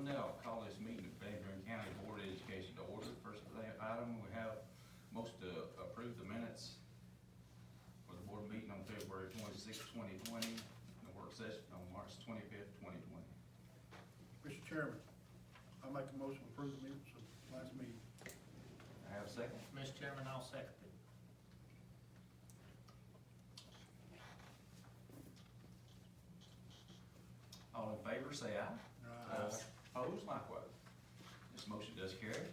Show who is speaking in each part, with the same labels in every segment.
Speaker 1: now call this meeting of Buren County Board of Education to order. First item, we have most to approve the minutes for the board meeting on February 26, 2020, and the work session on March 25th, 2020.
Speaker 2: Mr. Chairman, I make a motion to approve the minutes of last meeting.
Speaker 1: I have a second.
Speaker 3: Mr. Chairman, I'll second it.
Speaker 1: All in favor, say aye.
Speaker 2: Aye.
Speaker 1: Opposed, likewise. This motion does carry.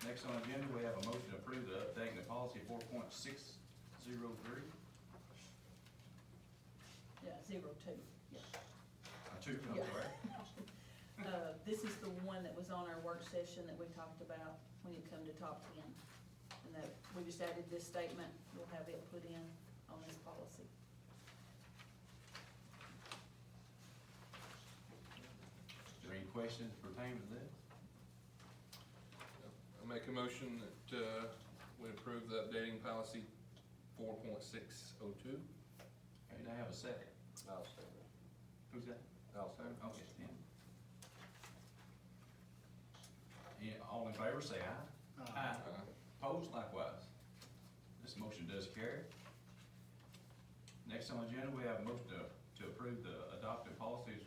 Speaker 1: Next on the agenda, we have a motion to approve the updating the policy 4.603.
Speaker 4: Yeah, 02, yeah.
Speaker 1: Two, I'm
Speaker 4: Yeah.
Speaker 1: sorry.
Speaker 4: This is the one that was on our work session that we talked about when it come to top 10. And that, we just added this statement, we'll have it put in on this policy.
Speaker 1: Is there any questions pertaining to this?
Speaker 5: I make a motion that we approve the updating policy 4.602.
Speaker 1: Okay, do I have a second?
Speaker 5: I'll second it.
Speaker 1: Who's that?
Speaker 5: I'll second it.
Speaker 1: Okay, Tim. All in favor, say aye.
Speaker 2: Aye.
Speaker 1: Opposed, likewise. This motion does carry. Next on the agenda, we have a motion to approve the adopted policies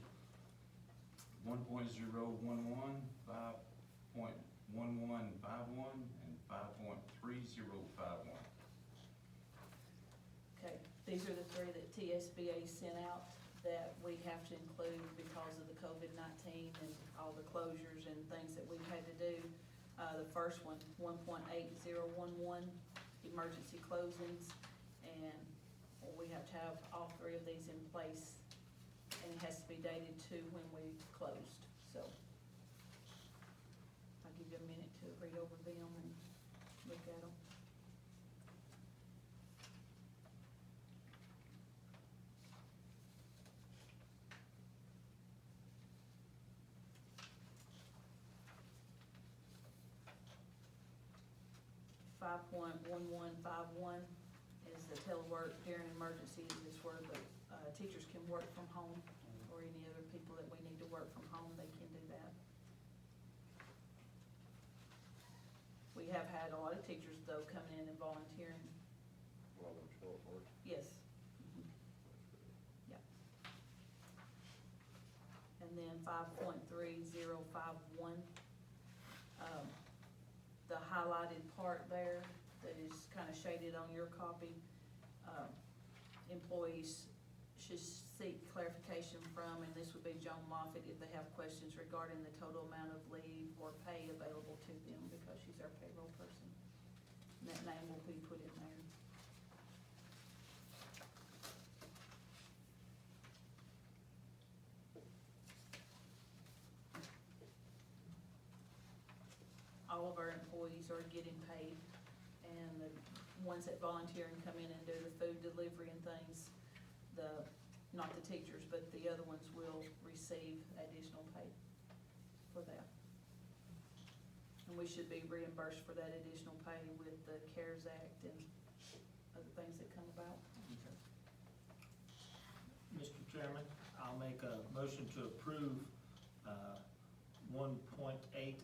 Speaker 1: 1.011, 5.1151, and 5.3051.
Speaker 4: Okay, these are the three that TSBA sent out that we have to include because of the COVID-19 and all the closures and things that we've had to do. The first one, 1.8011, emergency closings, and we have to have all three of these in place, and it has to be dated to when we closed, so. I'll give you a minute to read over them and look at them. .1151 is the telework during emergencies, is where the teachers can work from home, or any other people that we need to work from home, they can do that. We have had a lot of teachers, though, coming in and volunteering.
Speaker 5: Well, I'm sure it works.
Speaker 4: Yes. Yeah. And then 5.3051, the highlighted part there that is kind of shaded on your copy, employees should seek clarification from, and this would be Joan Moffitt if they have questions regarding the total amount of leave or pay available to them, because she's our payroll person. And that name will be put in there. All of our employees are getting paid, and the ones that volunteer and come in and do the food delivery and things, not the teachers, but the other ones will receive additional pay for that. And we should be reimbursed for that additional pay with the CARES Act and other things that come about.
Speaker 3: Mr. Chairman, I'll make a motion to approve 1.8011,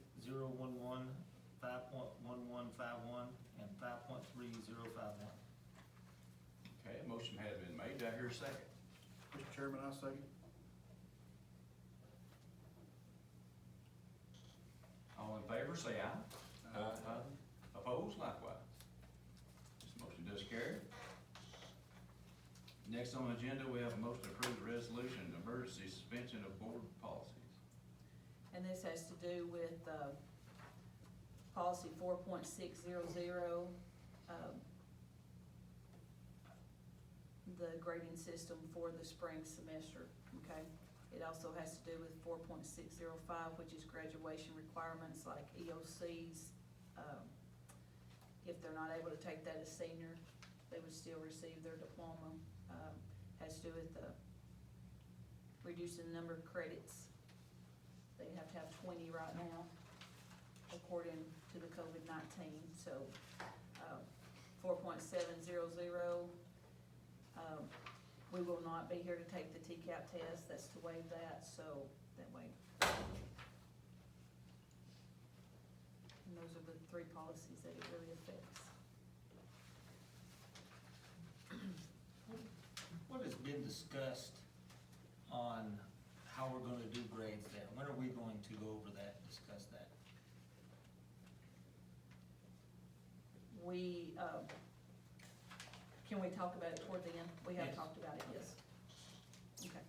Speaker 3: 5.1151, and 5.3051.
Speaker 1: Okay, a motion has been made. Do I hear a second?
Speaker 2: Mr. Chairman, I second.
Speaker 1: All in favor, say aye.
Speaker 5: Aye.
Speaker 1: Opposed, likewise. This motion does carry. Next on the agenda, we have a motion to approve the resolution, emergency suspension of board policies.
Speaker 4: And this has to do with policy 4.600, the grading system for the spring semester, okay? It also has to do with 4.605, which is graduation requirements like EOCs. If they're not able to take that as senior, they would still receive their diploma. Has to do with reducing the number of credits. They have to have 20 right now, according to the COVID-19. So 4.700, we will not be here to take the TCAP test. That's to waive that, so that way And those are the three policies that it really affects.
Speaker 3: What has been discussed on how we're gonna do grades there? When are we going to go over that, discuss that?
Speaker 4: We, can we talk about it toward the end? We have
Speaker 3: Yes.
Speaker 4: talked about it, yes. Okay.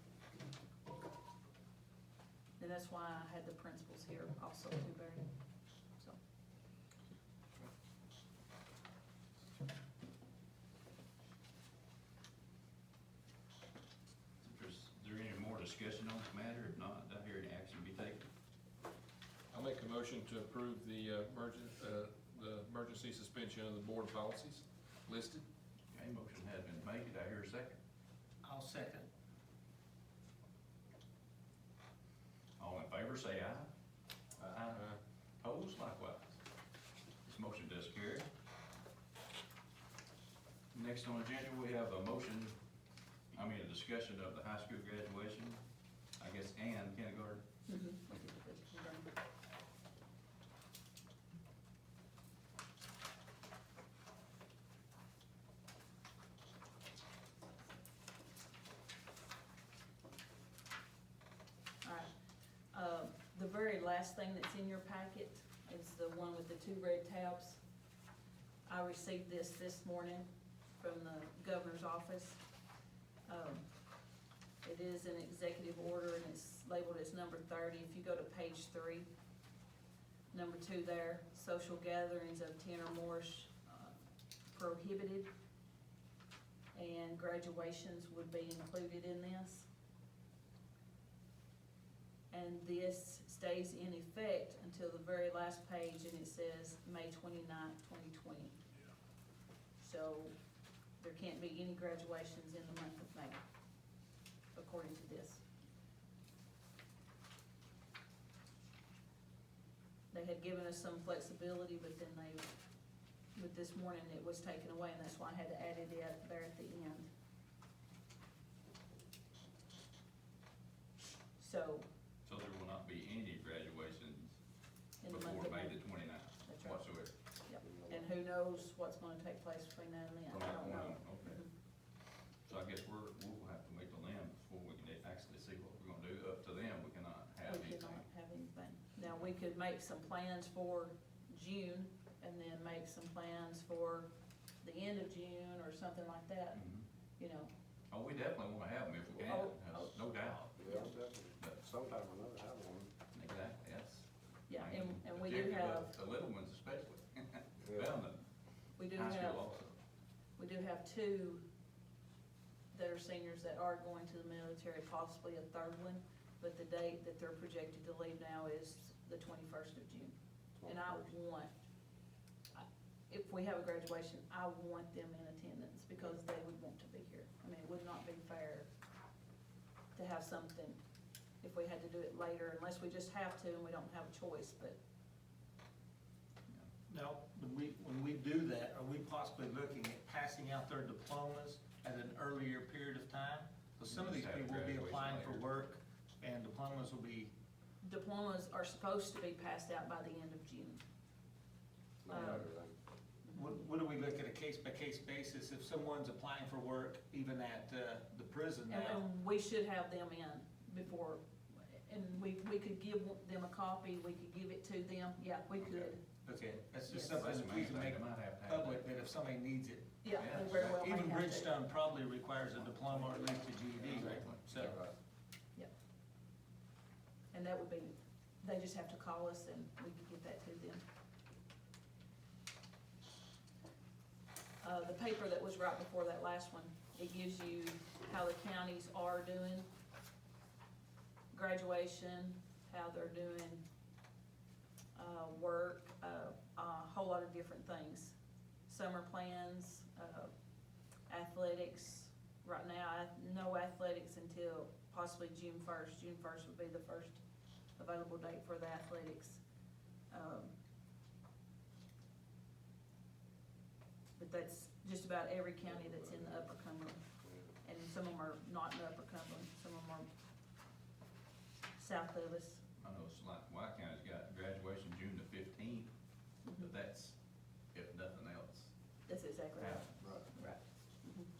Speaker 4: And that's why I had the principals here also too, Barry, so.
Speaker 1: Is there any more discussion on this matter? If not, do I hear any action be taken?
Speaker 5: I'll make a motion to approve the emergency suspension of the board policies listed.
Speaker 1: Okay, motion has been made. Do I hear a second?
Speaker 3: I'll second.
Speaker 1: All in favor, say aye.
Speaker 5: Aye.
Speaker 1: Opposed, likewise. This motion does carry. Next on the agenda, we have a discussion of the high school graduation, I guess, and kindergarten.
Speaker 4: We can get this done. All right, the very last thing that's in your packet is the one with the two red tabs. I received this morning from the governor's office. It is an executive order and it's labeled as number 30. If you go to page 3, number 2 there, social gatherings of 10 or more prohibited, and graduations would be included in this. And this stays in effect until the very last page, and it says May 29th, 2020. So there can't be any graduations in the month of May, according to this. They had given us some flexibility, but then with this morning, it was taken away, and that's why I had to add it there at the end. So,
Speaker 1: So there will not be any graduations
Speaker 4: in the month
Speaker 1: before
Speaker 4: of
Speaker 1: May
Speaker 4: May.
Speaker 1: the 29th
Speaker 4: That's right.
Speaker 1: whatsoever.
Speaker 4: Yep. And who knows what's gonna take place between now and then,
Speaker 1: From
Speaker 4: I
Speaker 1: that
Speaker 4: don't
Speaker 1: point
Speaker 4: know.
Speaker 1: on, okay.
Speaker 4: Mhm.
Speaker 1: So I guess we'll have to wait till then before we can actually see what we're gonna do. Up to them, we cannot have
Speaker 4: We
Speaker 1: anything.
Speaker 4: cannot have anything. Now, we could make some plans for June, and then make some plans for the end of June, or something like that,
Speaker 1: Mhm.
Speaker 4: you know.
Speaker 1: Oh, we definitely wanna have them if we can,
Speaker 4: Oh,
Speaker 1: that's no doubt.
Speaker 6: Yeah, definitely.
Speaker 1: But
Speaker 6: Sometime or another have one.
Speaker 1: exactly, that's.
Speaker 4: Yeah,
Speaker 1: I mean,
Speaker 4: and we do
Speaker 1: particularly
Speaker 4: have,
Speaker 1: The little ones especially,
Speaker 6: Yeah.
Speaker 1: down the
Speaker 4: we do
Speaker 1: high
Speaker 4: have,
Speaker 1: school also.
Speaker 4: we do have 2 that are seniors that are going to the military, possibly a third one, but the date that they're projected to leave now is the 21st of June. And I want, if we have a graduation, I want them in attendance, because they would want to be here. I mean, it would not be fair to have something, if we had to do it later, unless we just have to and we don't have a choice, but,
Speaker 3: Now, when we do that, are we possibly looking at passing out their diplomas at an earlier period of time? Because some of these
Speaker 1: Just have
Speaker 3: people will be
Speaker 1: graduation
Speaker 3: applying for
Speaker 1: later.
Speaker 3: work, and diplomas will be,
Speaker 4: diplomas are supposed to be passed out by the end of June.
Speaker 6: No matter then.
Speaker 3: what do we look at a case-by-case basis? If someone's applying for work, even at the prison
Speaker 4: And
Speaker 3: now,
Speaker 4: we should have them in before, and we could give them a copy, we could give it to them, yeah, we could.
Speaker 3: okay, that's just
Speaker 4: Yes.
Speaker 3: something
Speaker 1: That's the
Speaker 3: that we
Speaker 1: main
Speaker 3: can
Speaker 1: thing,
Speaker 3: make
Speaker 1: they might have to have
Speaker 3: public,
Speaker 1: that.
Speaker 3: that if somebody needs it.
Speaker 4: Yeah,
Speaker 1: Yeah,
Speaker 4: we very well may
Speaker 3: Even
Speaker 4: have to.
Speaker 3: Bridgestone probably requires a diploma or at least a GED,
Speaker 1: Exactly.
Speaker 3: so.
Speaker 6: Right.
Speaker 4: And that would be, they just have to call us and we could get that to them. The paper that was right before that last one, it gives you how the counties are doing graduation, how they're doing, work, a whole lot of different things. Summer plans, athletics. Right now, no athletics until possibly June 1st. June 1st would be the first available date for the athletics. But that's just about every county that's in the Upper Cumberland. And some of them are not in the Upper Cumberland, some of them are south of us,
Speaker 1: I know it's like, White County's got graduation June the 15th, but that's if nothing else
Speaker 4: That's exactly right.
Speaker 1: happens.
Speaker 6: Right.
Speaker 4: Right.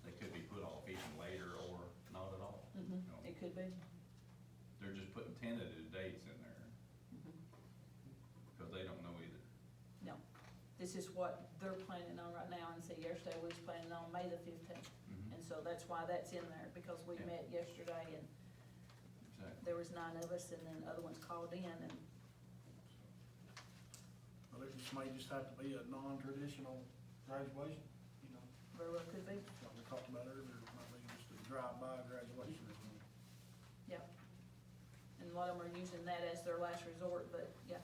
Speaker 1: They could be put off even later or not at all.
Speaker 4: Mhm.
Speaker 1: You know,
Speaker 4: It could be.
Speaker 1: They're just putting tentative dates in there,
Speaker 4: Mhm.
Speaker 1: because they don't know either.
Speaker 4: No, this is what they're planning on right now, and see, yesterday we was planning on May the 15th.
Speaker 1: Mhm.
Speaker 4: And so that's why that's in there, because we
Speaker 1: Yeah.
Speaker 4: met yesterday and
Speaker 1: Exactly.
Speaker 4: there was 9 of us, and then other ones called in, and
Speaker 2: Well, it just may just have to be a non-traditional graduation, you know,
Speaker 4: very well could be.
Speaker 2: like we talked about earlier, it might be just a drive-by graduation or something.
Speaker 4: Yep. And a lot of them are using that as their last resort, but yeah,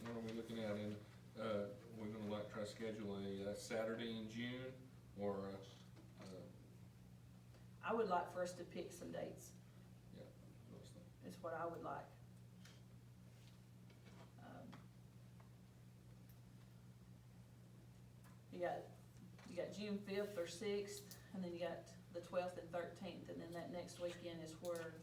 Speaker 5: What are we looking at in, we're gonna like try to schedule a Saturday in June, or,
Speaker 4: I would like for us to pick some dates,
Speaker 5: yeah, what I was thinking.
Speaker 4: is what I would like. Um, You got June 5th or 6th, and then you got the 12th and 13th, and then that next weekend is where,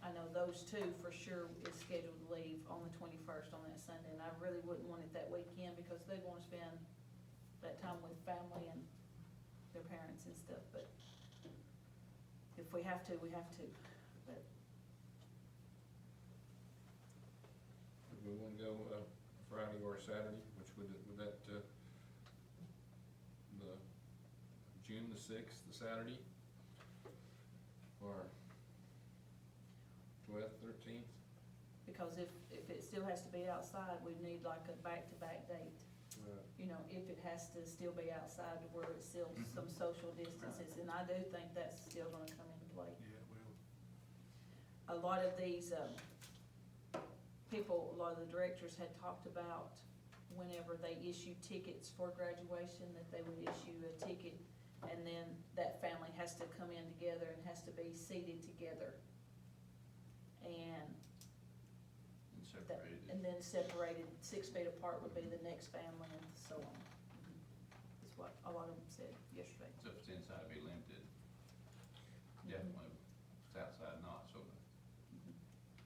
Speaker 4: I know those two for sure is scheduled to leave on the 21st, on that Sunday, and I really wouldn't want it that weekend, because they wanna spend that time with family and their parents and stuff, but if we have to, we have to, but,
Speaker 5: Would we wanna go, Friday or Saturday, which would that, the June the 6th, the Saturday? Or 12th, 13th?
Speaker 4: because if it still has to be outside, we need like a back-to-back date.
Speaker 6: Right.
Speaker 4: You know, if it has to still be outside to where it's still some social distances, and I do think that's still gonna come into play.
Speaker 2: Yeah, it will.
Speaker 4: A lot of these, people, a lot of the directors had talked about whenever they issue tickets for graduation, that they would issue a ticket, and then that family has to come in together and has to be seated together. And
Speaker 1: And
Speaker 4: that,
Speaker 1: separated.
Speaker 4: and then separated, 6 feet apart would be the next family, and so on. That's what a lot of them said yesterday.
Speaker 1: So if it's inside, it'd be limited.
Speaker 4: Mhm.
Speaker 1: Definitely, if it's outside, not, so.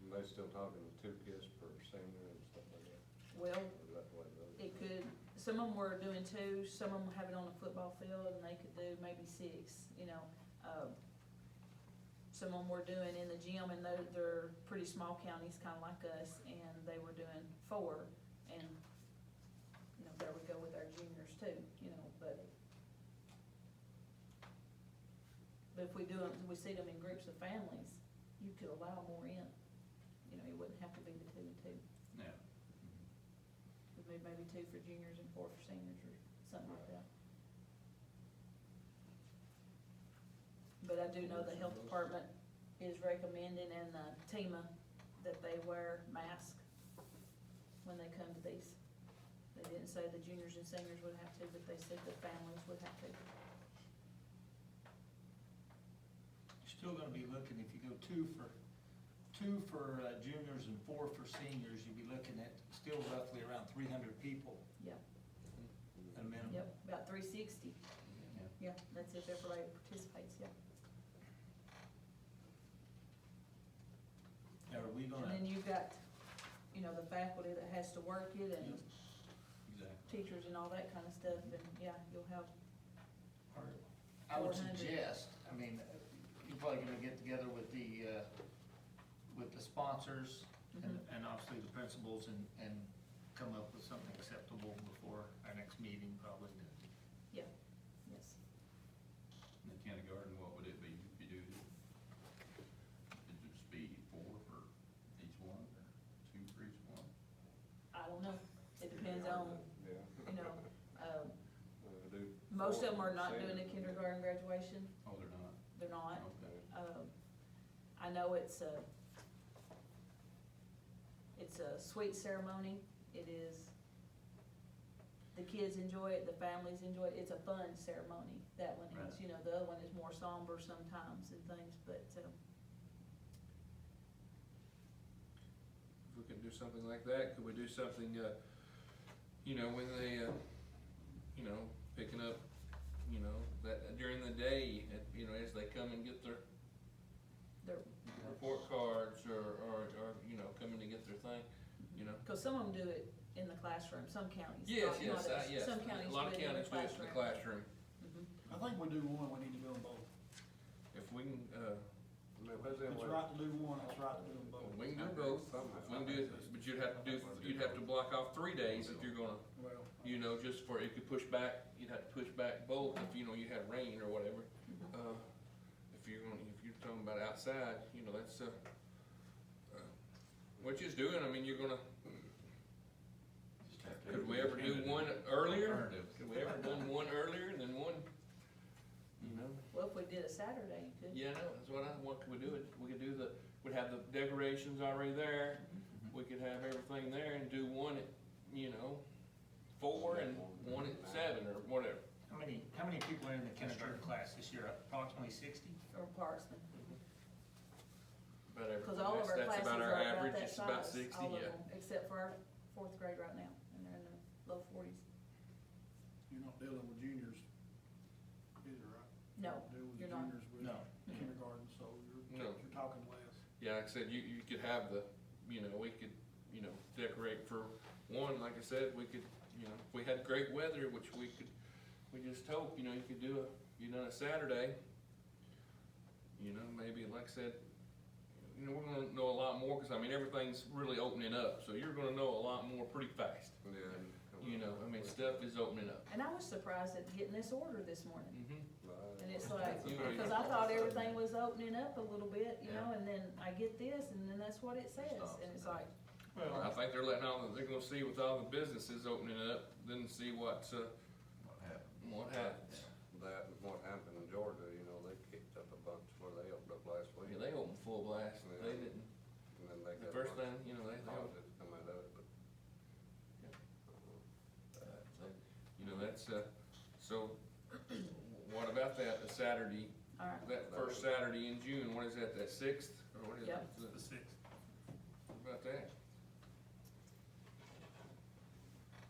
Speaker 6: And they still talking 2 kids per senior and stuff like that?
Speaker 4: Well,
Speaker 6: Is that the way it goes?
Speaker 4: it could, some of them were doing 2, some of them have it on a football field, and they could do maybe 6, you know. Some of them were doing in the gym, and they're pretty small counties, kinda like us, and they were doing 4, and, you know, there we go with our juniors too, you know, but if we do them, we see them in groups of families, you could allow more in, you know, it wouldn't have to be the 2 and 2.
Speaker 1: Yeah.
Speaker 4: Maybe 2 for juniors and 4 for seniors, or something like that. But I do know the health department is recommending, and TEMA, that they wear masks when they come to these. They didn't say the juniors and seniors would have to, but they said the families would have to.
Speaker 3: You're still gonna be looking, if you go 2 for juniors and 4 for seniors, you'd be looking at still roughly around 300 people
Speaker 4: Yeah,
Speaker 3: at a minimum.
Speaker 4: yep, about 360.
Speaker 1: Yeah.
Speaker 4: Yeah, that's if everybody participates, yeah.
Speaker 3: Now, are we
Speaker 4: And
Speaker 3: gonna,
Speaker 4: then you've got, you know, the faculty that has to work it, and
Speaker 1: Exactly.
Speaker 4: teachers and all that kind of stuff, and yeah, you'll have,
Speaker 3: I would
Speaker 4: 400.
Speaker 3: suggest, I mean, you're probably gonna get together with the sponsors and obviously the principals and come up with something acceptable before our next meeting, probably.
Speaker 4: yeah, yes.
Speaker 1: In the kindergarten, what would it be if you do it? Would it just be 4 for each one, or 2 for each one?
Speaker 4: I don't know, it depends on,
Speaker 6: Yeah.
Speaker 4: you know,
Speaker 6: Do
Speaker 4: most of them
Speaker 6: 4
Speaker 4: are not doing a
Speaker 6: seniors.
Speaker 4: kindergarten graduation,
Speaker 1: Oh, they're not?
Speaker 4: they're not.
Speaker 1: Okay.
Speaker 4: I know it's a sweet ceremony, it is, the kids enjoy it, the families enjoy it, it's a fun ceremony, that one is,
Speaker 1: Right.
Speaker 4: you know, the other one is more somber sometimes and things, but,
Speaker 5: If we could do something like that, could we do something, you know, when they, you know, picking up, you know, that during the day, you know, as they come and get their
Speaker 4: they're,
Speaker 5: report cards or, you know, coming to get their thing,
Speaker 4: Cause some of them do it in the classroom, some counties.
Speaker 5: Yes,
Speaker 4: not-
Speaker 5: yes,
Speaker 4: not us.
Speaker 5: yes.
Speaker 4: Some counties
Speaker 5: A lot of
Speaker 4: do it in the
Speaker 5: counties do it in the classroom.
Speaker 4: Mhm.
Speaker 2: I think we do one, we need to do them both.
Speaker 5: If we can,
Speaker 6: I mean, where's
Speaker 2: If
Speaker 6: that
Speaker 2: it's
Speaker 6: way?
Speaker 2: right to do one, it's right to do them both.
Speaker 5: we can do both, we can do it, but you'd have to block off 3 days if you're gonna,
Speaker 2: Well,
Speaker 5: you know, just for, it could push back, you'd have to push back both if, you know, you had rain or whatever. If you're talking about outside, you know, that's, what you're doing, I mean, you're gonna,
Speaker 1: Just have to-
Speaker 5: could we ever do one earlier?
Speaker 1: Alternative.
Speaker 5: Could we ever done one earlier and then one, you know?
Speaker 4: Well, if we did a Saturday, you could.
Speaker 5: Yeah, no, that's what could we do it, we could do we'd have the decorations already there, we could have everything there and do one at, you know, 4 and one at 7 or whatever.
Speaker 3: How many people are in the kindergarten class this year? Approximately 60?
Speaker 4: Or Parksman.
Speaker 5: About everything.
Speaker 4: Cause all of our
Speaker 5: That's
Speaker 4: classes
Speaker 5: about
Speaker 4: are
Speaker 5: our
Speaker 4: about
Speaker 5: average,
Speaker 4: that
Speaker 5: it's about
Speaker 4: size,
Speaker 5: 60,
Speaker 4: all of
Speaker 5: yeah.
Speaker 4: them, except for our 4th grade right now, and they're in the low 40s.
Speaker 2: you're not dealing with juniors either, right?
Speaker 4: No,
Speaker 2: Deal with
Speaker 4: you're not.
Speaker 2: juniors with
Speaker 3: No.
Speaker 2: kindergarten, so
Speaker 5: No.
Speaker 2: you're talking less.
Speaker 5: Yeah, like I said, you could have the, you know, we could, you know, decorate for one, like I said, we could, you know, if we had great weather, which we just hope, you know, you could do you done a Saturday, you know, maybe, like I said, you know, we're gonna know a lot more, cause I mean, everything's really opening up, so you're gonna know a lot more pretty fast.
Speaker 6: Yeah.
Speaker 5: You know, I mean, stuff is opening up.
Speaker 4: And I was surprised at getting this order this morning.
Speaker 6: Right.
Speaker 4: And it's like,
Speaker 5: You-
Speaker 4: because I thought everything was opening up a little bit, you know, and then I get this, and then that's what it says, and it's like,
Speaker 5: I think they're letting they're gonna see with all the businesses opening up, then see
Speaker 1: What happened?
Speaker 5: what happens.
Speaker 6: That and what happened in Georgia, you know, they kicked up a bunch where they opened up last week.
Speaker 5: Yeah, they opened full blast, they didn't,
Speaker 6: And then they
Speaker 5: the
Speaker 6: got.
Speaker 5: first
Speaker 6: a bunch
Speaker 5: thing, you know, they
Speaker 6: of
Speaker 5: opened.
Speaker 6: positives come out of it, but.
Speaker 5: You know, that's, so, what about that, the Saturday,
Speaker 4: alright,
Speaker 5: that first Saturday in June, what is that, that 6th, or what is it?
Speaker 4: Yep.
Speaker 3: The 6th.
Speaker 5: What about that?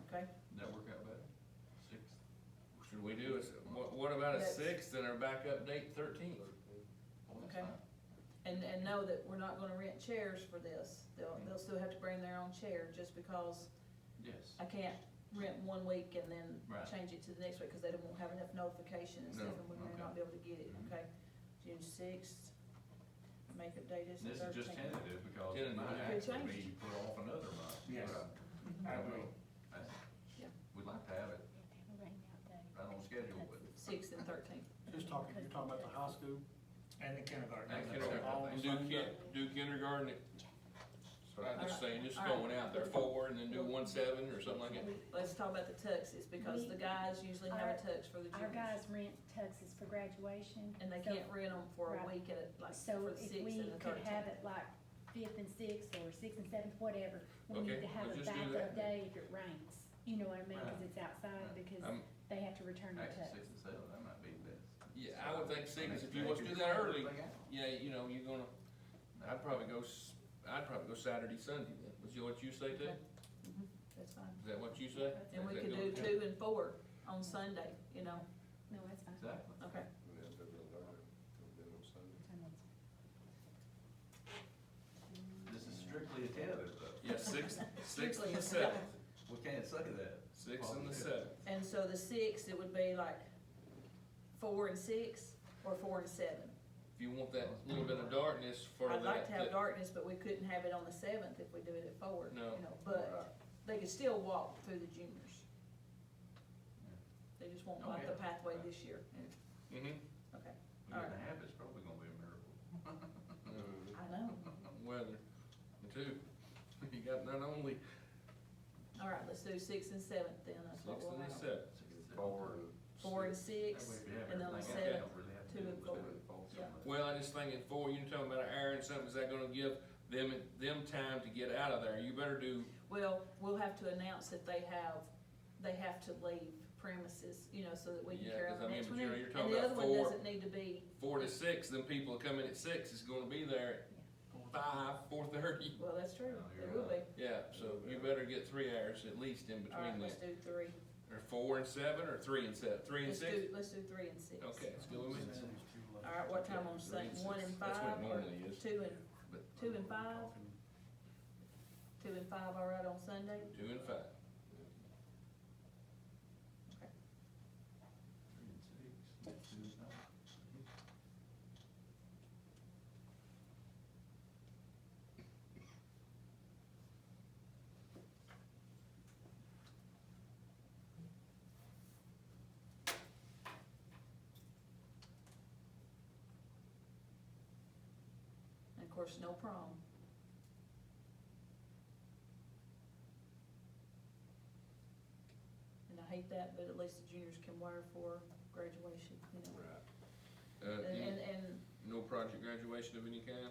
Speaker 4: okay,
Speaker 1: That work out better? 6?
Speaker 5: Should we do, what about a
Speaker 4: That's-
Speaker 5: 6th and our backup date 13th?
Speaker 4: okay. And know that we're not gonna rent chairs for this, they'll still have to bring their own chair, just because
Speaker 1: Yes.
Speaker 4: I can't rent 1 week and then
Speaker 1: Right.
Speaker 4: change it to the next week, cause they won't have enough notification and stuff,
Speaker 5: No,
Speaker 4: and we may
Speaker 1: okay.
Speaker 4: not be able to get it,
Speaker 1: Mhm.
Speaker 4: okay? June 6th, makeup date is the
Speaker 1: This
Speaker 4: 13th.
Speaker 1: is just tentative, because it
Speaker 5: Tentative,
Speaker 1: might
Speaker 5: yeah.
Speaker 4: Could
Speaker 1: actually
Speaker 4: change.
Speaker 1: be put off another month.
Speaker 3: Yes.
Speaker 1: Right.
Speaker 3: I agree.
Speaker 4: Yeah.
Speaker 1: We'd like to have it right on schedule, but
Speaker 4: 6th and 13th.
Speaker 2: You're talking about the high school?
Speaker 3: And the kindergarten.
Speaker 5: And
Speaker 1: That's
Speaker 5: kindergarten,
Speaker 2: all
Speaker 5: and
Speaker 2: the same
Speaker 5: do kindergarten,
Speaker 6: So
Speaker 5: I'm just saying, just
Speaker 4: Alright.
Speaker 5: going out there 4 and then do 1 7 or something like that.
Speaker 4: Let's talk about the tuxes, because the guys usually have a tux for the
Speaker 7: Our
Speaker 4: juniors.
Speaker 7: guys rent tuxes for graduation.
Speaker 4: And they
Speaker 7: so-
Speaker 4: can't rent them for a
Speaker 7: Right.
Speaker 4: week at, like,
Speaker 7: So
Speaker 4: for the
Speaker 7: if
Speaker 4: 6th
Speaker 7: we
Speaker 4: and the
Speaker 7: could have
Speaker 4: 13th.
Speaker 7: it like 5th and 6th, or 6th and 7th, whatever, we
Speaker 5: Okay,
Speaker 7: need to have
Speaker 5: let's
Speaker 7: a
Speaker 5: just do
Speaker 7: backup
Speaker 5: that.
Speaker 7: day if it rains. You know what I mean, cause
Speaker 1: Right.
Speaker 7: it's outside, because
Speaker 5: Um,
Speaker 7: they have to return their
Speaker 1: actually
Speaker 7: tux.
Speaker 1: 6 and 7, that might be the best.
Speaker 5: Yeah, I would think 6, if you
Speaker 1: Next
Speaker 5: was to
Speaker 1: day,
Speaker 5: do
Speaker 1: you
Speaker 5: that
Speaker 1: can
Speaker 5: early,
Speaker 1: everything out.
Speaker 5: yeah, you know, you're gonna, I'd probably go Saturday, Sunday then. Was you what you say too?
Speaker 4: Mhm, That's fine.
Speaker 5: Is that what you say?
Speaker 4: And we
Speaker 5: Is that
Speaker 4: could do
Speaker 5: good?
Speaker 4: 2 and 4 on Sunday, you know,
Speaker 7: No, that's fine.
Speaker 1: Exactly.
Speaker 4: okay.
Speaker 6: Yeah, they're a little early. They'll do it on Sunday.
Speaker 1: This is strictly a tentative though.
Speaker 5: Yeah, 6th
Speaker 4: Strictly
Speaker 5: and
Speaker 4: a
Speaker 5: 7th,
Speaker 1: We can't say that.
Speaker 5: 6th and the 7th.
Speaker 4: And so the 6th, it would be like 4 and 6, or 4 and 7.
Speaker 5: If you want that little bit of darkness for that.
Speaker 4: I'd like to have darkness, but we couldn't have it on the 7th if we do it at 4,
Speaker 5: No.
Speaker 4: you know, but they could still walk through the juniors. They just won't walk the
Speaker 1: Okay.
Speaker 4: pathway this year,
Speaker 5: Mm-hmm,
Speaker 4: okay,
Speaker 1: We
Speaker 4: Alright.
Speaker 1: can have, it's probably gonna be a miracle.
Speaker 4: I know.
Speaker 5: weather, too. You got not only
Speaker 4: Alright, let's do 6th and 7th then, that's what
Speaker 5: 6th
Speaker 4: we'll
Speaker 5: and the
Speaker 4: have.
Speaker 5: 7th.
Speaker 4: 4 and 6,
Speaker 1: That way if you have
Speaker 4: and then on the
Speaker 1: everything,
Speaker 4: 7th,
Speaker 1: you don't really have to
Speaker 4: 2
Speaker 1: do
Speaker 4: and
Speaker 1: it
Speaker 4: 4.
Speaker 1: within the fall
Speaker 4: Yeah.
Speaker 1: summer.
Speaker 5: Well, I just thinking 4, you're talking about an hour and something, is that gonna give them time to get out of there? You better do,
Speaker 4: Well, we'll have to announce that they have to leave premises, you know, so that we can
Speaker 5: Yeah,
Speaker 4: carry on
Speaker 5: 'cause
Speaker 4: the
Speaker 5: I mean,
Speaker 4: next
Speaker 5: but
Speaker 4: one.
Speaker 5: you know,
Speaker 4: And
Speaker 5: you're talking
Speaker 4: the
Speaker 5: about
Speaker 4: other one
Speaker 5: 4
Speaker 4: doesn't need to be,
Speaker 5: 4 to 6, then people that come in at 6 is gonna be there at 5, 4:30.
Speaker 4: well, that's true,
Speaker 1: No,
Speaker 4: they
Speaker 1: you're
Speaker 4: will be.
Speaker 5: Yeah, so you better get 3 hours at least in
Speaker 4: Alright,
Speaker 5: between
Speaker 4: let's
Speaker 5: that.
Speaker 4: do 3.
Speaker 5: Or 4 and 7, or 3 and 7, 3 and 6?
Speaker 4: Let's do 3 and 6.
Speaker 5: Okay, let's go with me.
Speaker 4: Alright, what time on
Speaker 5: Three and
Speaker 4: Sunday, 1
Speaker 5: six.
Speaker 4: and
Speaker 5: That's what
Speaker 4: 5,
Speaker 5: it
Speaker 4: or
Speaker 5: normally is.
Speaker 4: 2 and,
Speaker 1: But-
Speaker 4: 2 and 5? 2 and 5? 5 all right on Sunday?
Speaker 5: 2 and 5.
Speaker 4: Okay.
Speaker 1: 3 and 6, 2 and 5.
Speaker 4: And of course, no prom. And I hate that, but at least the juniors can wear for graduation, you know.
Speaker 5: Right.
Speaker 4: And,
Speaker 5: No project graduation of any kind,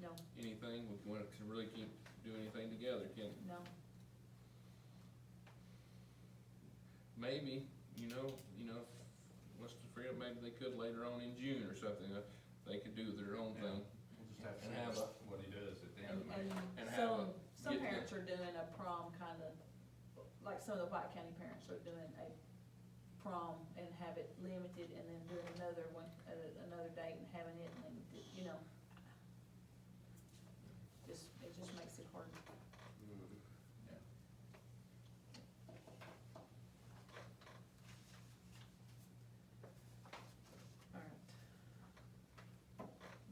Speaker 4: no,
Speaker 5: anything, we really can't do anything together, can we?
Speaker 4: no,
Speaker 5: Maybe, what's the freedom, maybe they could later on in June or something, they could do their own
Speaker 1: Yeah.
Speaker 5: thing.
Speaker 1: We'll just have to
Speaker 5: And
Speaker 1: see
Speaker 5: have
Speaker 1: what he does at the end
Speaker 4: and,
Speaker 1: of May.
Speaker 5: And
Speaker 4: and
Speaker 5: have
Speaker 4: some
Speaker 5: get-
Speaker 4: parents are doing a prom kinda, like some of the White County parents are doing a prom and have it limited and then doing another one at another date and having it limited, you know. It just makes it hard.
Speaker 1: Yeah.
Speaker 4: All right.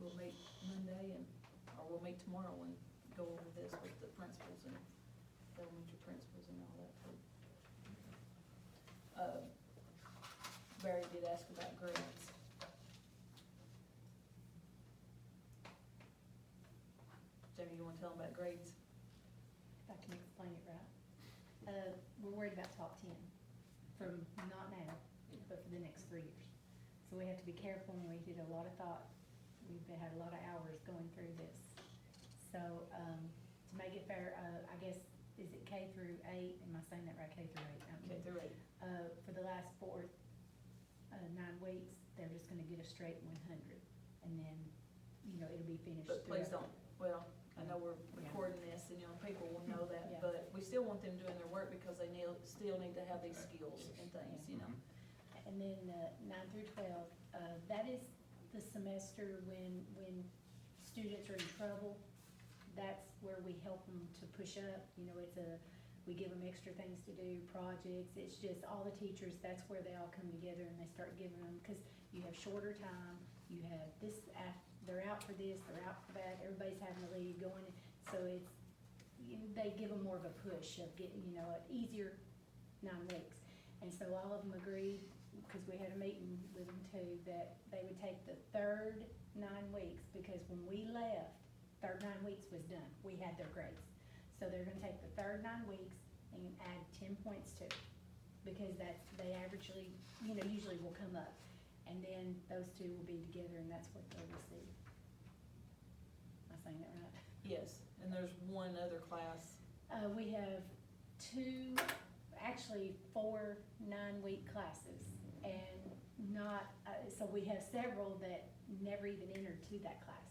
Speaker 4: We'll meet Monday or we'll meet tomorrow and go over this with the principals and elementary principals and all that too. Barry did ask about grades. Jamie, you wanna tell them about grades?
Speaker 7: If I can explain it right. We're worried about top 10 from not now, but for the next 3 years. So we have to be careful, and we did a lot of thought. We've had a lot of hours going through this. So, to make it fair, I guess, is it K through 8? Am I saying that right? K through 8?
Speaker 4: K through 8.
Speaker 7: For the last 9 weeks, they're just gonna get a straight 100, and then, it'll be finished.
Speaker 4: But please
Speaker 7: throughout.
Speaker 4: don't, well, I know we're recording this and, people will know that,
Speaker 7: Yeah.
Speaker 4: but we still want them doing their work because they still need to have these skills and things, you know?
Speaker 7: And then 9 through 12, that is the semester when students are in trouble. That's where we help them to push up, we give them extra things to do, projects. It's just all the teachers, that's where they all come together and they start giving them, because you have shorter time, you have this, they're out for this, they're out for that, everybody's having to leave, going, so it's, they give them more of a push of getting, an easier 9 weeks. And so all of them agreed, because we had a meeting with them too, that they would take the third 9 weeks, because when we left, third 9 weeks was done, we had their grades. So they're gonna take the third 9 weeks and add 10 points to it, because they averagely, usually will come up. And then those two will be together, and that's what they'll receive. Am I saying that right?
Speaker 4: Yes, and there's one other class,
Speaker 7: We have 4 9-week classes, and so we have several that never even entered to that class.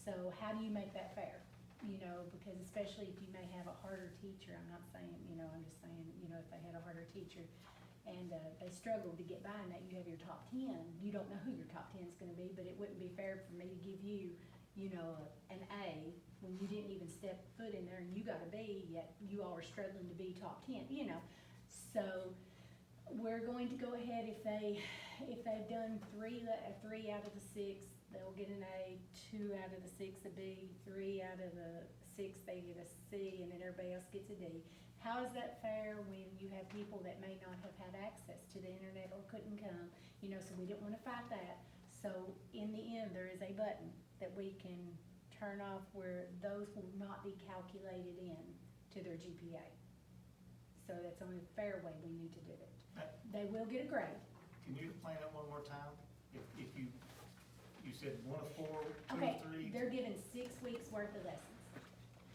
Speaker 7: So how do you make that fair? Because especially if you may have a harder teacher, I'm not saying, I'm just saying, if they had a harder teacher and they struggled to get by in that, you have your top 10, you don't know who your top 10 is gonna be, but it wouldn't be fair for me to give you, an A when you didn't even step foot in there and you got a B, yet you all are struggling to be top 10, So we're going to go ahead, if they've done 3 out of the 6, they'll get an A, 2 out of the 6 a B, 3 out of the 6 they get a C, and then everybody else gets a D. How is that fair when you have people that may not have had access to the internet or couldn't come? So we didn't wanna fight that. So in the end, there is a button that we can turn off where those will not be calculated in to their GPA. So that's the only fair way we need to do it. They will get a grade.
Speaker 3: Can you explain that one more time? If you said 1 of 4, 2
Speaker 7: Okay,
Speaker 3: of 3?
Speaker 7: they're given 6 weeks worth of lessons.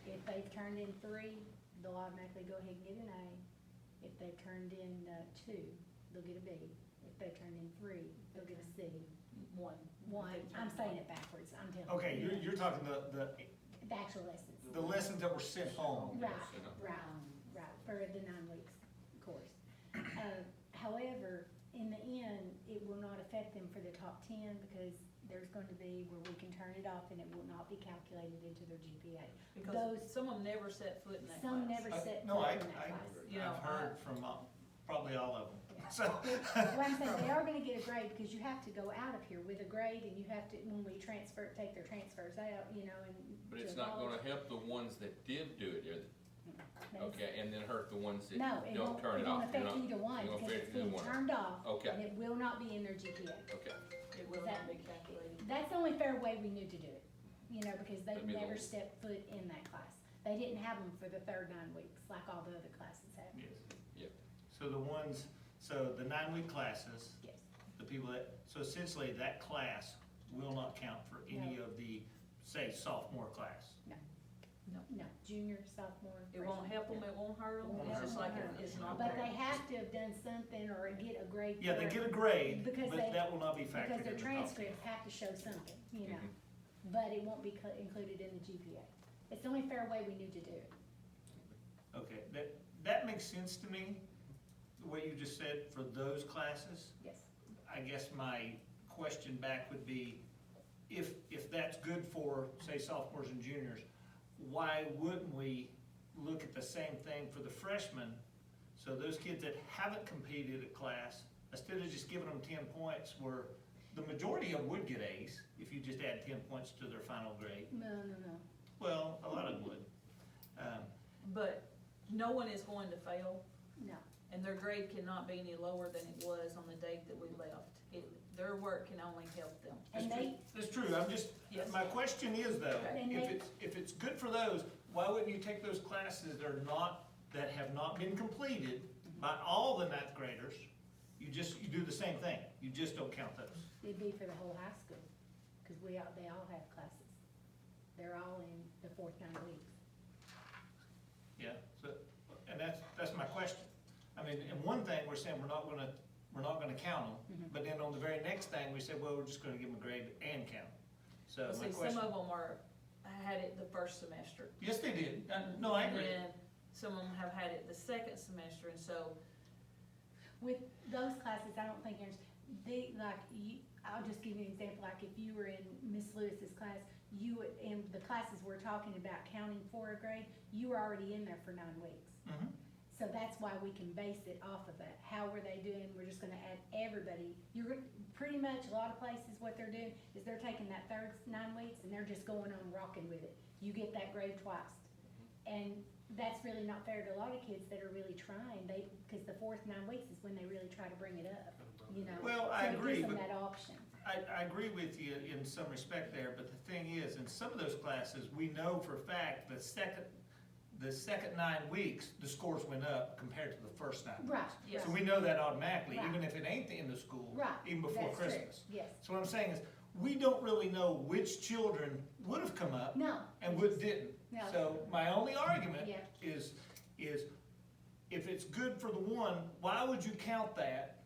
Speaker 7: If they've turned in 3, they'll automatically go ahead and get an A. If they've turned in 2, they'll get a B. If they've turned in 3, they'll get a C.
Speaker 4: one.
Speaker 7: I'm saying it backwards, I'm telling you.
Speaker 3: Okay, you're talking the
Speaker 7: The actual lessons.
Speaker 3: lessons that were sent home.
Speaker 7: Right, right, for the 9 weeks course. However, in the end, it will not affect them for the top 10, because there's going to be where we can turn it off and it will not be calculated into their GPA.
Speaker 4: Because
Speaker 7: Those,
Speaker 4: some of them never set foot in that class.
Speaker 7: some never set
Speaker 3: No,
Speaker 7: foot in that class.
Speaker 4: You know,
Speaker 3: I've heard from probably all of them, so.
Speaker 7: Well, I'm saying, they are gonna get a grade, because you have to go out of here with a grade, and you have to, when we transfer, take their transfers out, you know, and.
Speaker 5: But it's
Speaker 7: to
Speaker 5: not gonna
Speaker 7: college.
Speaker 5: help the ones that did do it,
Speaker 7: That's-
Speaker 5: okay, and then hurt the ones that
Speaker 7: No, it
Speaker 5: don't
Speaker 7: won't,
Speaker 5: turn
Speaker 7: it
Speaker 5: it off.
Speaker 7: won't
Speaker 5: You're
Speaker 7: affect
Speaker 5: not-
Speaker 7: either one,
Speaker 5: it won't
Speaker 7: because
Speaker 5: affect
Speaker 7: it's being
Speaker 5: either one.
Speaker 7: turned off,
Speaker 5: Okay.
Speaker 7: and it will not be in their GPA.
Speaker 5: Okay,
Speaker 4: It will not be calculated.
Speaker 7: That's the only fair way we knew to do it, you know, because they've
Speaker 5: That'd be the
Speaker 7: never
Speaker 5: only-
Speaker 7: stepped foot in that class. They didn't have them for the third 9 weeks, like all the other classes have.
Speaker 3: Yes.
Speaker 5: Yep.
Speaker 3: So the 9-week classes,
Speaker 7: Yes.
Speaker 3: the people that, so essentially that class will not count for any
Speaker 7: No.
Speaker 3: of the, say, sophomore class.
Speaker 7: No, junior, sophomore.
Speaker 4: It won't
Speaker 7: freshman,
Speaker 4: help them,
Speaker 7: no.
Speaker 4: it won't hurt them,
Speaker 3: Won't
Speaker 4: it's
Speaker 3: hurt
Speaker 4: just
Speaker 3: them.
Speaker 4: like it's not
Speaker 7: But
Speaker 4: there.
Speaker 7: they have to have done something or get a grade.
Speaker 3: Yeah, they
Speaker 7: for it,
Speaker 3: get a grade,
Speaker 7: Because
Speaker 3: but
Speaker 7: they-
Speaker 3: that will not be factored in
Speaker 7: Because their
Speaker 3: the top 10.
Speaker 7: transcripts have to show something, you know,
Speaker 5: Mhm.
Speaker 7: but it won't be included in the GPA. It's the only fair way we knew to do it.
Speaker 3: Okay, that makes sense to me, what you just said for those classes.
Speaker 7: Yes.
Speaker 3: I guess my question back would be, if that's good for, say, sophomores and juniors, why wouldn't we look at the same thing for the freshmen? So those kids that haven't competed a class, instead of just giving them 10 points, where the majority of them would get A's if you just add 10 points to their final grade.
Speaker 7: No.
Speaker 3: Well, a lot of them would.
Speaker 4: But no one is going to fail,
Speaker 7: No.
Speaker 4: and their grade cannot be any lower than it was on the date that we left. Their work can only help them.
Speaker 7: And they,
Speaker 3: That's true, I'm just,
Speaker 4: Yes.
Speaker 3: my question is though,
Speaker 4: Okay.
Speaker 7: And
Speaker 3: if it's good for those, why wouldn't you take those classes that have not been completed by all the 9th graders? You do the same thing, you just don't count those.
Speaker 7: it'd be for the whole high school, because they all have classes. They're all in the fourth 9 weeks.
Speaker 3: Yeah, so, and that's my question. I mean, and one thing, we're saying we're not gonna count them,
Speaker 7: Mhm.
Speaker 3: but then on the very next thing, we said, well, we're just gonna give them a grade and count them. So
Speaker 4: Well,
Speaker 3: my
Speaker 4: see, some
Speaker 3: question,
Speaker 4: of them had it the first semester.
Speaker 3: yes, they did, no, I agree.
Speaker 4: And some of them have had it the second semester, and so,
Speaker 7: With those classes, I don't think there's, I'll just give you an example, like if you were in Miss Lewis's class, you would, in the classes we're talking about counting for a grade, you were already in there for 9 weeks.
Speaker 3: Mhm.
Speaker 7: So that's why we can base it off of that. How were they doing? We're just gonna add everybody. Pretty much, a lot of places, what they're doing is they're taking that third 9 weeks and they're just going on rocking with it. You get that grade twice. And that's really not fair to a lot of kids that are really trying, because the fourth 9 weeks is when they really try to bring it up, you know?
Speaker 3: Well, I
Speaker 7: So it
Speaker 3: agree,
Speaker 7: gives them
Speaker 3: but-
Speaker 7: that option.
Speaker 3: I agree with you in some respect there, but the thing is, in some of those classes, we know for a fact the second 9 weeks, the scores went up compared to the first 9 weeks.
Speaker 7: Right,
Speaker 4: Yes.
Speaker 3: So we know that automatically,
Speaker 7: Right.
Speaker 3: even if it ain't in the school,
Speaker 7: right.
Speaker 3: even before
Speaker 7: That's true.
Speaker 3: Christmas.
Speaker 7: Yes.
Speaker 3: So what I'm saying is, we don't really know which children would have come up
Speaker 7: No.
Speaker 3: and which didn't.
Speaker 7: No.
Speaker 3: So my only argument
Speaker 7: Yeah.
Speaker 3: is if it's good for the one, why would you count that?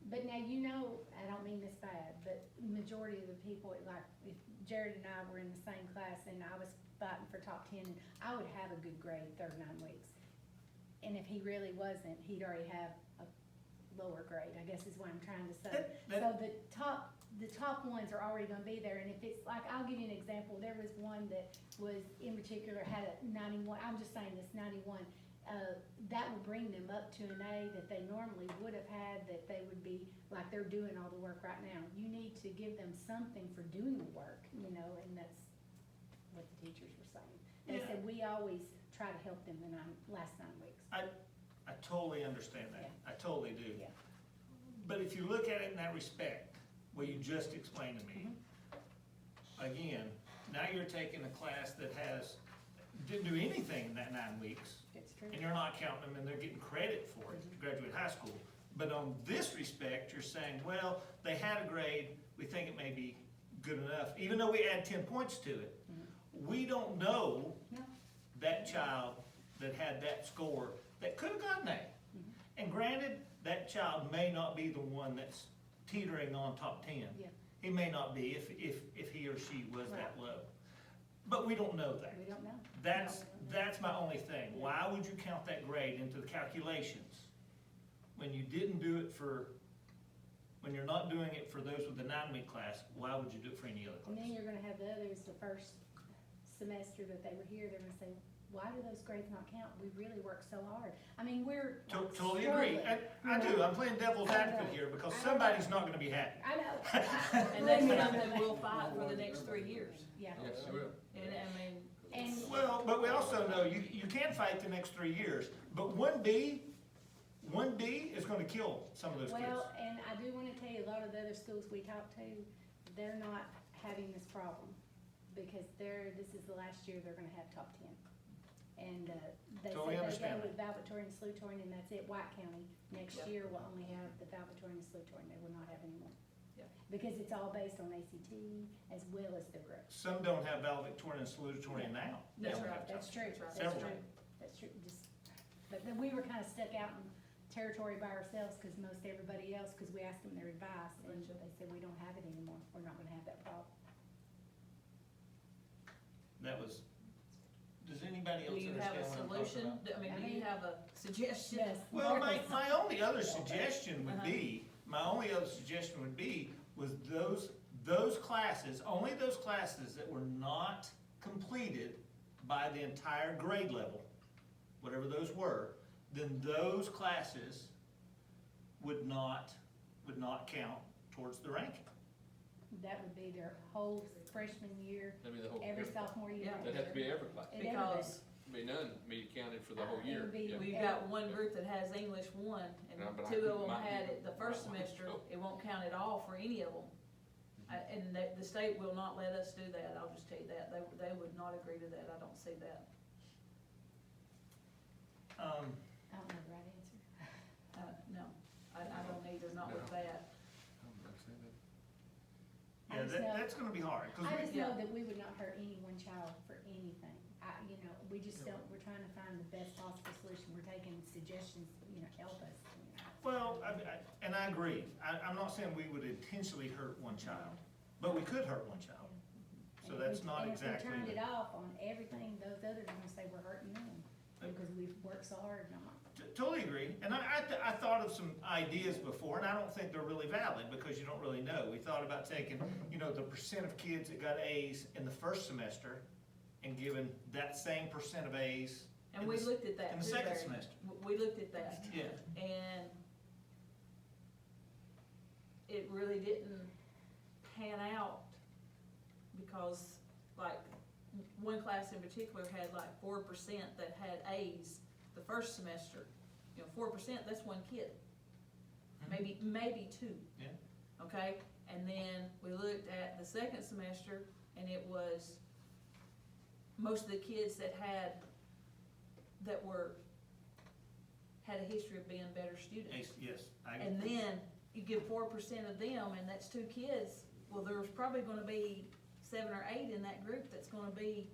Speaker 7: But now, you know, I don't mean this bad, but majority of the people, like, if Jared and I were in the same class and I was fighting for top 10, I would have a good grade third 9 weeks. And if he really wasn't, he'd already have a lower grade, I guess is what I'm trying to say. So the top ones are already gonna be there, and if it's, like, I'll give you an example, there was one that was, in particular, had a 91, I'm just saying this, 91. That would bring them up to an A that they normally would have had, that they would be, like, they're doing all the work right now. You need to give them something for doing the work, you know, and that's what the teachers were saying. They
Speaker 3: Yeah.
Speaker 7: said, we always try to help them the last 9 weeks.
Speaker 3: I totally understand that, I totally do.
Speaker 7: Yeah.
Speaker 3: But if you look at it in that respect, what you just explained to me, again, now you're taking a class that didn't do anything in that 9 weeks,
Speaker 7: It's true.
Speaker 3: and you're not counting them, and they're getting credit for it to graduate high school. But on this respect, you're saying, well, they had a grade, we think it may be good enough, even though we add 10 points to it. We don't know
Speaker 7: No.
Speaker 3: that child that had that score that could have gotten A. And granted, that child may not be the one that's teetering on top 10.
Speaker 7: Yeah.
Speaker 3: He may not be if he or she was that
Speaker 7: Right.
Speaker 3: low. But we don't know that.
Speaker 7: We don't know.
Speaker 3: That's my only thing. Why would you count that grade into the calculations when you didn't do it for when you're not doing it for those with the 9-week class, why would you do it for any other
Speaker 7: And then
Speaker 3: class?
Speaker 7: you're gonna have the others, the first semester that they were here, they're gonna say, why do those grades not count? We really work so hard. I mean, we're like,
Speaker 3: Totally agree.
Speaker 7: struggling.
Speaker 3: I do, I'm playing devil's advocate here, because somebody's not gonna be happy.
Speaker 7: I know.
Speaker 4: And that's something we'll fight for the next 3 years.
Speaker 7: Yeah,
Speaker 5: Yes, you will.
Speaker 4: And I mean,
Speaker 7: and,
Speaker 3: Well, but we also know you can fight the next 3 years, but 1B is gonna kill some of those kids.
Speaker 7: well, and I do wanna tell you, a lot of the other schools we talked to, they're not having this problem. Because this is the last year they're gonna have top 10. And, they
Speaker 3: Totally
Speaker 7: said they
Speaker 3: understand
Speaker 7: go with Valvatore and Slutorian, and that's it, White County. Next
Speaker 4: Yep.
Speaker 7: year, we'll only have the Valvatore and Slutorian, they will not have any more.
Speaker 4: Yep.
Speaker 7: Because it's all based on ACT as well as the growth.
Speaker 3: Some don't have valedictorian and salutatorian now.
Speaker 4: That's
Speaker 3: They don't
Speaker 4: right.
Speaker 3: have
Speaker 7: That's
Speaker 3: top.
Speaker 7: true,
Speaker 4: That's right.
Speaker 7: that's
Speaker 3: Several.
Speaker 7: true, that's true, but then we were kinda stuck out in territory by ourselves, cause most everybody else, cause we asked them their advice, and
Speaker 4: Gotcha.
Speaker 7: they said, we don't have it anymore, we're not gonna have that problem.
Speaker 3: That was, does anybody
Speaker 4: do
Speaker 3: else
Speaker 4: you have
Speaker 3: understand
Speaker 4: a
Speaker 3: what I'm talking
Speaker 4: solution?
Speaker 3: about?
Speaker 4: I mean, do you have a suggestion?
Speaker 7: Yes.
Speaker 3: Well, my only other suggestion would
Speaker 4: Uh-huh.
Speaker 3: be, was those classes, only those classes that were not completed by the entire grade level, whatever those were, then those classes would not count towards the ranking.
Speaker 7: That would be their whole freshman year,
Speaker 5: That'd be the whole,
Speaker 7: every
Speaker 5: every-
Speaker 7: sophomore year.
Speaker 4: Yeah.
Speaker 5: that'd have to be every class.
Speaker 7: It everybody.
Speaker 4: Because
Speaker 5: Be none, be counted for the whole
Speaker 7: It
Speaker 5: year.
Speaker 7: would be-
Speaker 5: Yeah.
Speaker 4: we've got one group that has English 1, and
Speaker 5: Yeah, but I
Speaker 4: 2 of them
Speaker 5: might be-
Speaker 4: had it the first semester, it won't count at all for any of them. And the state will not let us do that, I'll just tell you that, they would not agree to that, I don't see that.
Speaker 7: I don't know the right answer.
Speaker 4: No, I don't either, not with
Speaker 5: No.
Speaker 4: that.
Speaker 7: I
Speaker 3: Yeah,
Speaker 7: just know-
Speaker 3: that's gonna be hard, 'cause
Speaker 7: I
Speaker 3: we-
Speaker 7: just
Speaker 4: Yeah.
Speaker 7: know that we would not hurt any one child for anything. We just don't, we're trying to find the best possible solution. We're taking suggestions, help us.
Speaker 3: well, and I agree, I'm not saying we would intentionally hurt one child, but we could hurt one child. So
Speaker 7: And if
Speaker 3: that's
Speaker 7: we-
Speaker 3: not
Speaker 7: And
Speaker 3: exactly.
Speaker 7: if we turned it off on everything, those others are gonna say we're hurting them, because we've worked so hard and not.
Speaker 3: Totally agree, and I thought of some ideas before, and I don't think they're really valid, because you don't really know. We thought about taking, the percent of kids that got A's in the first semester, and giving that same percent of A's.
Speaker 4: And
Speaker 3: in
Speaker 4: we
Speaker 3: the s-
Speaker 4: looked at that
Speaker 3: in the
Speaker 4: too,
Speaker 3: second
Speaker 4: Barry.
Speaker 3: semester.
Speaker 4: We looked at that,
Speaker 3: Yeah,
Speaker 4: and it really didn't pan out, because like, one class in particular had like 4% that had A's the first semester. 4%, that's one kid, maybe 2.
Speaker 3: Yeah.
Speaker 4: Okay, and then we looked at the second semester, and it was most of the kids that had a history of being better students.
Speaker 3: A's, yes,
Speaker 4: And then you give 4% of them, and that's 2 kids, well, there's probably gonna be 7 or 8 in that group that's gonna be,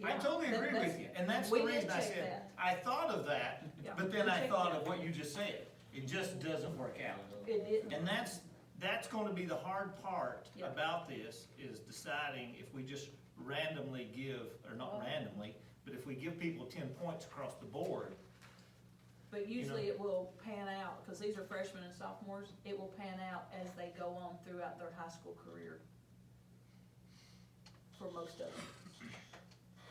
Speaker 3: I totally agree with you, and that's the
Speaker 4: we did
Speaker 3: reason I
Speaker 4: check
Speaker 3: said,
Speaker 4: that.
Speaker 3: I thought of that,
Speaker 4: Yeah,
Speaker 3: but then
Speaker 4: we
Speaker 3: I
Speaker 4: checked
Speaker 3: thought
Speaker 4: that.
Speaker 3: of what you just said. It just doesn't work out.
Speaker 4: It didn't.
Speaker 3: And that's gonna be the hard part
Speaker 4: Yeah.
Speaker 3: about this, is deciding if we just randomly give, or not randomly, but if we give people 10 points across the board.
Speaker 4: But usually it will pan out, because these are freshmen and sophomores, it will pan out as they go on throughout their high school career. For most of them.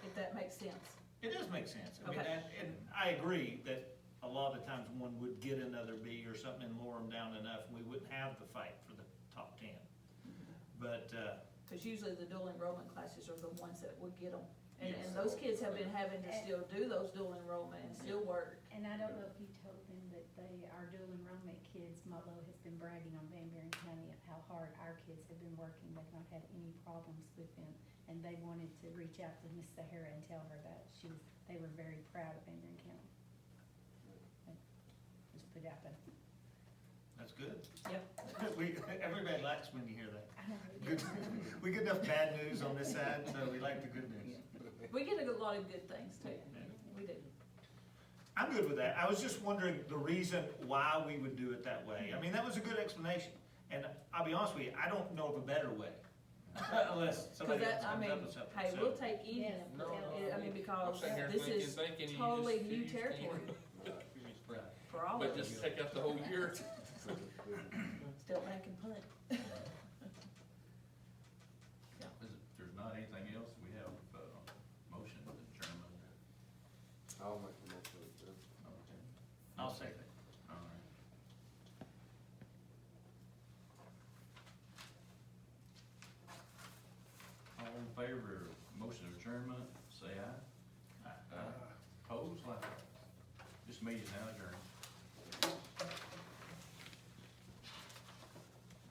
Speaker 4: If that makes sense.
Speaker 3: It does make sense. I mean,
Speaker 4: Okay.
Speaker 3: and I agree that a lot of times one would get another B or something and lower them down enough, and we wouldn't have the fight for the top 10. But,
Speaker 4: Because usually the dual enrollment classes are the ones that would get them. And those kids have been having to still do those dual enrollment and still work.
Speaker 7: And I don't know if you told them that our dual enrollment kids, Motlow has been bragging on Van Buren County of how hard our kids have been working. They've not had any problems with them. And they wanted to reach out to Miss Sahara and tell her that they were very proud of Van Buren County. Just put it out there.
Speaker 3: that's good.
Speaker 4: Yep.
Speaker 3: Everybody likes when you hear that.
Speaker 7: I know.
Speaker 3: Good. We get enough bad news on this side, so we like the good news.
Speaker 4: We get a lot of good things too. We do.
Speaker 3: I'm good with that. I was just wondering the reason why we would do it that way. I mean, that was a good explanation. And I'll be honest with you, I don't know of a better way. Unless
Speaker 4: Because
Speaker 3: somebody else
Speaker 4: that, I
Speaker 3: comes
Speaker 4: mean,
Speaker 3: up with something.
Speaker 4: hey,
Speaker 3: So-
Speaker 4: we'll take any
Speaker 7: Yes.
Speaker 4: input. I mean,
Speaker 5: I'm
Speaker 4: because
Speaker 5: sitting here
Speaker 4: this
Speaker 5: thinking,
Speaker 4: is
Speaker 5: you
Speaker 4: totally
Speaker 5: just-
Speaker 4: new
Speaker 5: you just can't-
Speaker 4: territory for all of
Speaker 5: But
Speaker 4: us.
Speaker 5: just take out the whole year.
Speaker 4: Still making punt.
Speaker 1: There's not anything else, we have, motion to adjournment.
Speaker 6: I'll make the motion to adjourn.
Speaker 1: Okay.
Speaker 3: I'll second it.
Speaker 1: All right. All in favor of motion of adjournment, say aye. Aye. Opposed, like, this meeting is now adjourned.